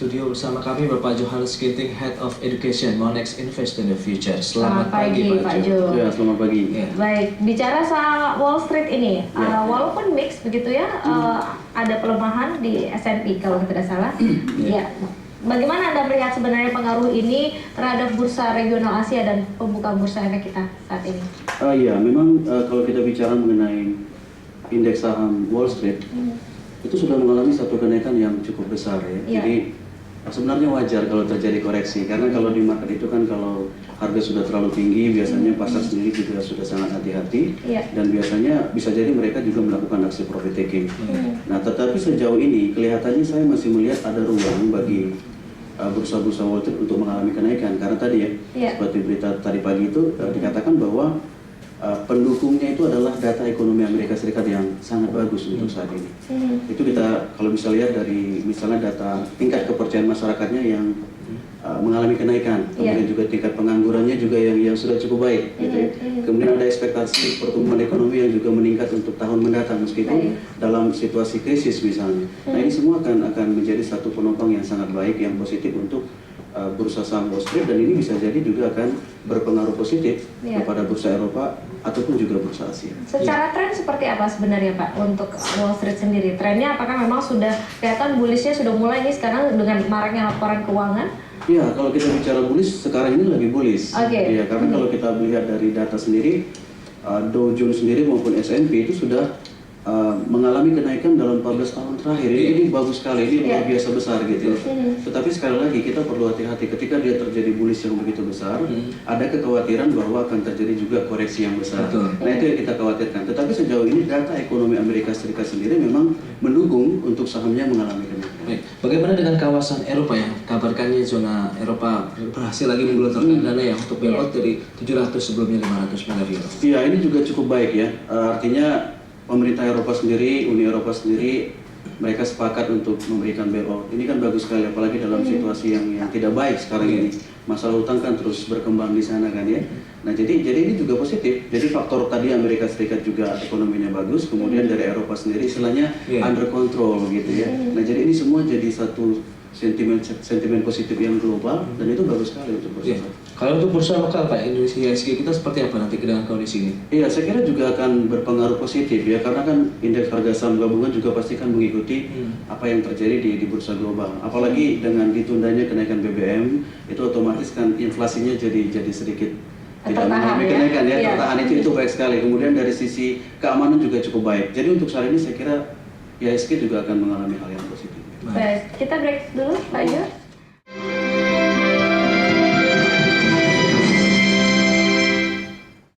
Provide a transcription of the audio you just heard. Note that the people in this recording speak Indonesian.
studio bersama kami Bapak Johannes Ginting, Head of Education, Monex Invest in the Future. Selamat pagi Pak Jo. Ya, selamat pagi. Ya. Baik, bicara soal Wall Street ini, walaupun mix begitu ya, ada pelemahan di S&P kalau tidak salah. Ya. Bagaimana Anda melihat sebenarnya pengaruh ini terhadap bursa regional Asia dan pembukaan bursa efek kita saat ini? Ya, memang kalau kita bicara mengenai indeks saham Wall Street, itu sudah mengalami satu kenaikan yang cukup besar ya. Jadi sebenarnya wajar kalau terjadi koreksi, karena kalau di market itu kan kalau harga sudah terlalu tinggi, biasanya pasar sendiri juga sudah sangat hati-hati, dan biasanya bisa jadi mereka juga melakukan aksi profit taking. Nah, tetapi sejauh ini kelihatannya saya masih melihat ada ruang bagi bursa-bursa Wall Street untuk mengalami kenaikan, karena tadi seperti berita tadi pagi itu dikatakan bahwa pendukungnya itu adalah data ekonomi Amerika Serikat yang sangat bagus untuk saat ini. Itu kita kalau bisa lihat dari misalnya data tingkat kepercayaan masyarakatnya yang mengalami kenaikan, kemudian juga tingkat penganggurannya juga yang sudah cukup baik, gitu ya. Kemudian ada ekspektasi pertumbuhan ekonomi yang juga meningkat untuk tahun mendatang meskipun dalam situasi krisis misalnya. Nah, ini semua akan menjadi satu penopang yang sangat baik, yang positif untuk bursa saham Wall Street, dan ini bisa jadi juga akan berpengaruh positif kepada bursa Eropa ataupun juga bursa Asia. Secara tren seperti apa sebenarnya Pak untuk Wall Street sendiri? Trennya apakah memang sudah kelihatan bullishnya sudah mulai nih sekarang dengan maraknya laporan keuangan? Ya, kalau kita bicara bullish, sekarang ini lagi bullish. Ya, karena kalau kita melihat dari data sendiri, Dow Jones sendiri maupun S&P itu sudah mengalami kenaikan dalam 14 tahun terakhir. Ini bagus sekali, ini luar biasa besar gitu. Tetapi sekali lagi kita perlu hati-hati ketika dia terjadi bullish yang begitu besar, ada kekhawatiran bahwa akan terjadi juga koreksi yang besar. Nah, itu yang kita khawatirkan. Tetapi sejauh ini data ekonomi Amerika Serikat sendiri memang mendukung untuk sahamnya mengalami kenaikan. Baik. Bagaimana dengan kawasan Eropa ya? Kabarkannya zona Eropa berhasil lagi menggelontorkan dana ya untuk bailout dari 700 sebelumnya 500 miliar euro. Iya, ini juga cukup baik ya. Artinya pemerintah Eropa sendiri, Uni Eropa sendiri, mereka sepakat untuk memberikan bailout. Ini kan bagus sekali, apalagi dalam situasi yang tidak baik sekarang ini. Masalah utang kan terus berkembang di sana kan ya. Nah, jadi ini juga positif. Jadi faktor tadi Amerika Serikat juga ekonominya bagus, kemudian dari Eropa sendiri istilahnya under control gitu ya. Nah, jadi ini semua jadi satu sentimen positif yang global, dan itu bagus sekali untuk bursa. Kalau untuk bursa lokal Pak, Indonesia IHSG kita seperti apa nanti dengan kondisi ini? Iya, saya kira juga akan berpengaruh positif ya, karena kan indeks harga saham gabungan juga pasti kan mengikuti apa yang terjadi di bursa global. Apalagi dengan ditundanya kenaikan BBM, itu otomatis kan inflasinya jadi sedikit tidak mengalami kenaikan ya, tertahan. Itu baik sekali. Kemudian dari sisi keamanan juga cukup baik. Jadi untuk saat ini saya kira IHSG juga akan mengalami hal yang positif. Baik, kita break dulu Pak Jo.